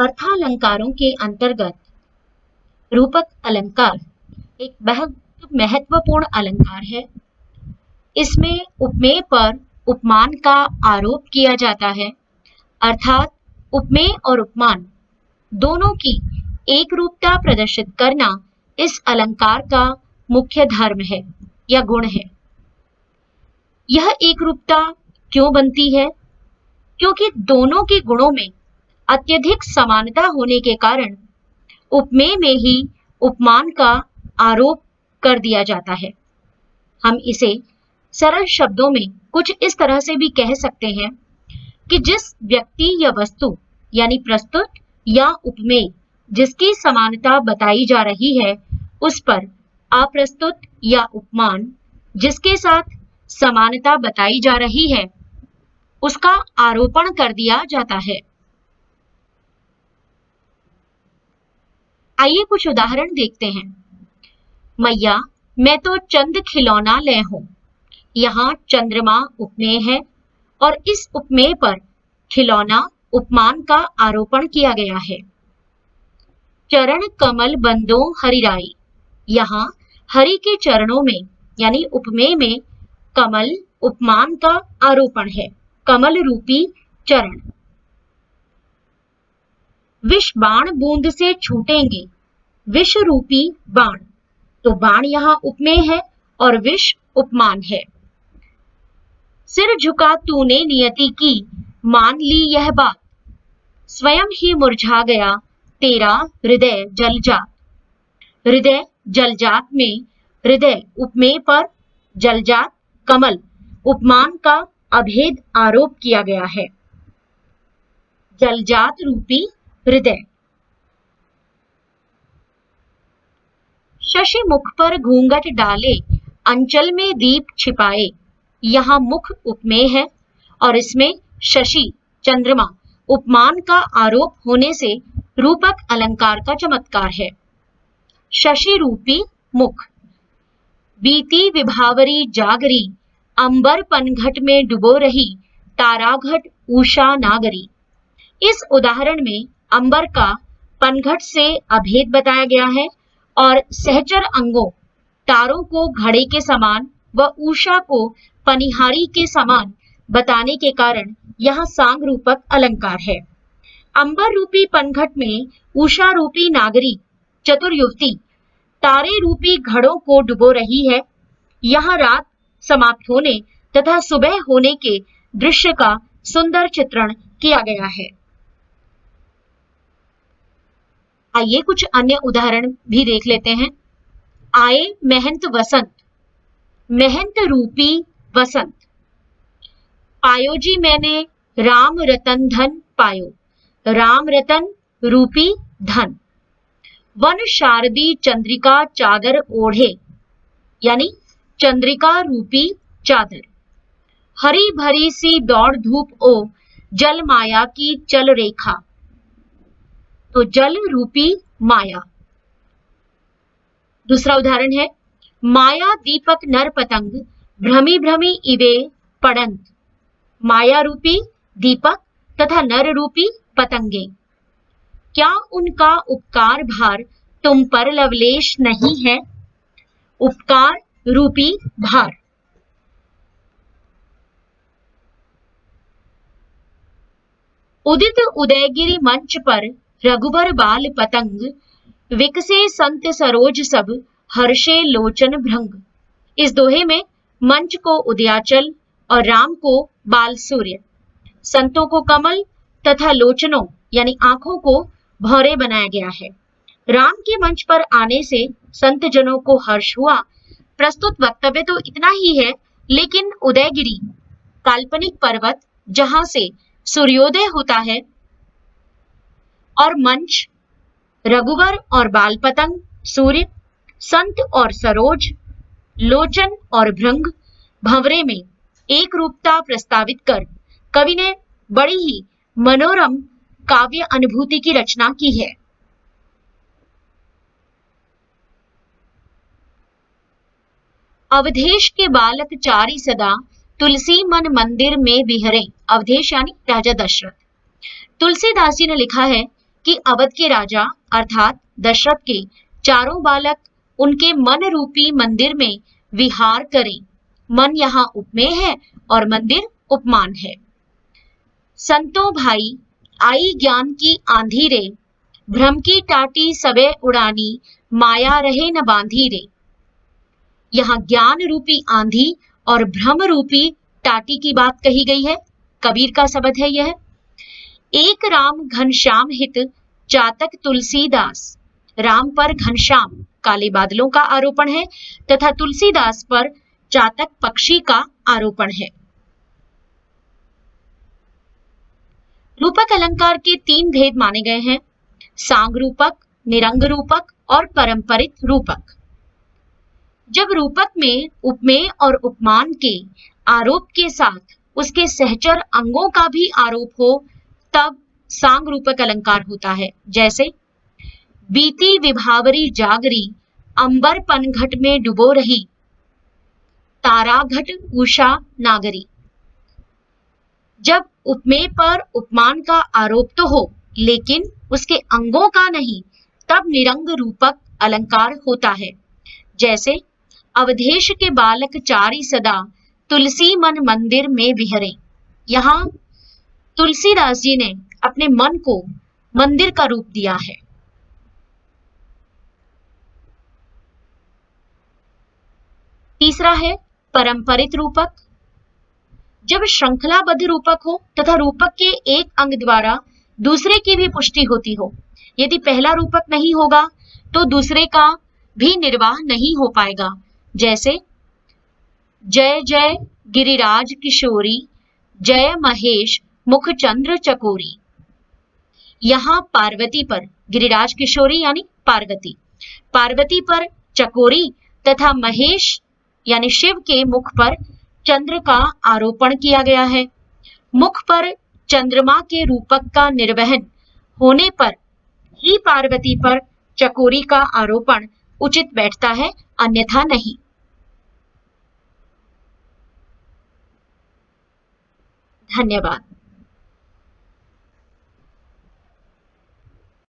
अर्थालंकारों के अंतर्गत रूपक अलंकार एक बहुत महत्वपूर्ण अलंकार है। इसमें उपमेय पर उपमान का आरोप किया जाता है, अर्थात उपमेय और उपमान दोनों की एक रूपता प्रदर्शित करना इस अलंकार का मुख्य धर्म है या गुण है। यह एक रूपता क्यों बनती है? क्योंकि दोनों के गुणों में अत्यधिक समानता होने के कारण उपमेय में ही उपमान का आरोप कर दिया जाता है। हम इसे सरल शब्दों में कुछ इस तरह से भी कह सकते हैं कि जिस व्यक्ति या वस्तु यानी प्रस्तुत या उपमेय जिसकी समानता बताई जा रही है, उस पर अप्रस्तुत या उपमान जिसके साथ समानता बताई जा रही है, उसका आरोपण कर दिया जाता है। आइए कुछ उदाहरण देखते हैं। मैया मैं तो चंद खिलौना ले हूं। यहाँ चंद्रमा उपमेय है और इस उपमेय पर खिलौना उपमान का आरोपण किया गया है। चरण कमल बंदो हरिराई, यहाँ हरि के चरणों में यानी उपमेय में कमल उपमान का आरोपण है, कमल रूपी चरण। विष बाण बूंद से छूटेंगे, विष रूपी बाण, तो बाण यहाँ उपमेय है और विष उपमान है। सिर झुका तूने नियति की, मान ली यह बात, स्वयं ही मुरझा गया तेरा हृदय जलजात। हृदय जलजात में हृदय उपमेय पर जलजात कमल उपमान का अभेद आरोप किया गया है। जलजात रूपी हृदय। शशि मुख पर घूंघट डाले, अंचल में दीप छिपाए, यहाँ मुख उपमेय है और इसमें शशि चंद्रमा उपमान का आरोप होने से रूपक अलंकार का चमत्कार है। शशि रूपी मुख। बीती विभावरी जागरी, अंबर पनघट में डुबो रही, ताराघट उषा नागरी। इस उदाहरण में अंबर का पनघट से अभेद बताया गया है और सहचर अंगों तारों को घड़े के समान व उषा को पनिहारी के समान बताने के कारण यह सांग रूपक अलंकार है। अंबर रूपी पनघट में उषा रूपी नागरी चतुर युवती तारे रूपी घड़ों को डुबो रही है। यहाँ रात समाप्त होने तथा सुबह होने के दृश्य का सुंदर चित्रण किया गया है। आइए कुछ अन्य उदाहरण भी देख लेते हैं। आए महंत वसंत, महंत रूपी वसंत। पायो जी मैंने राम रतन धन पायो, राम रतन रूपी धन। वन शारदी चंद्रिका चादर ओढ़े, यानी चंद्रिका रूपी चादर। हरी भरी सी दौड़ धूप ओ, जल माया की चल रेखा, तो जल रूपी माया। दूसरा उदाहरण है, माया दीपक नर पतंग, भ्रमी भ्रमी इवे पड़ंत। माया रूपी दीपक तथा नर रूपी पतंगे, क्या उनका उपकार भार तुम पर लवलेश नहीं है? उपकार रूपी भार। उदित उदयगिरी मंच पर रघुबर बाल पतंग, विकसे संत सरोज सब, हर्षे लोचन भृंग। इस दोहे में मंच को उदयाचल और राम को बाल सूर्य, संतों को कमल तथा लोचनों यानी आंखों को भौरे बनाया गया है। राम के मंच पर आने से संत जनों को हर्ष हुआ। प्रस्तुत वक्तव्य तो इतना ही है, लेकिन उदयगिरी काल्पनिक पर्वत जहां से सूर्योदय होता है और मंच रघुवर और बाल पतंग सूर्य, संत और सरोज, लोचन और भृंग, भंवरे में एक रूपता प्रस्तावित कर कवि ने बड़ी ही मनोरम काव्य अनुभूति की रचना की है। अवधेश के बालक चारि सदा, तुलसी मन मंदिर में बिहरे। अवधेश यानी राजा दशरथ। तुलसीदास जी ने लिखा है कि अवध के राजा अर्थात दशरथ के चारों बालक उनके मन रूपी मंदिर में विहार करें। मन यहाँ उपमेय है और मंदिर उपमान है। संतो भाई आई ज्ञान की आंधी रे, भ्रम की टाटी सबे उड़ानी, माया रहे न बांधी रे। यहाँ ज्ञान रूपी आंधी और भ्रम रूपी टाटी की बात कही गई है। कबीर का शब्द है यह। एक राम घनश्याम हित चातक तुलसीदास। राम पर घनश्याम काले बादलों का आरोपण है तथा तुलसीदास पर चातक पक्षी का आरोपण है। रूपक अलंकार के 3 भेद माने गए हैं, सांग रूपक, निरंग रूपक और परंपरित रूपक। जब रूपक में उपमेय और उपमान के आरोप के साथ उसके सहचर अंगों का भी आरोप हो तब सांग रूपक अलंकार होता है। जैसे बीती विभावरी जागरी, अंबर पनघट में डुबो रही, तारा घट उषा नागरी। जब उपमेय पर उपमान का आरोप तो हो लेकिन उसके अंगों का नहीं, तब निरंग रूपक अलंकार होता है। जैसे अवधेश के बालक चारि सदा, तुलसी मन मंदिर में बिहरे। यहाँ तुलसीदास जी ने अपने मन को मंदिर का रूप दिया है। तीसरा है परंपरित रूपक। जब श्रृंखलाबद्ध रूपक हो तथा रूपक के एक अंग द्वारा दूसरे की भी पुष्टि होती हो। यदि पहला रूपक नहीं होगा तो दूसरे का भी निर्वाह नहीं हो पाएगा। जैसे जय जय गिरिराज किशोरी, जय महेश मुख चंद्र चकोरी। यहाँ पार्वती पर, गिरिराज किशोरी यानी पार्वती, पार्वती पर चकोरी तथा महेश यानी शिव के मुख पर चंद्र का आरोपण किया गया है। मुख पर चंद्रमा के रूपक का निर्वहन होने पर ही पार्वती पर चकोरी का आरोपण उचित बैठता है, अन्यथा नहीं। धन्यवाद।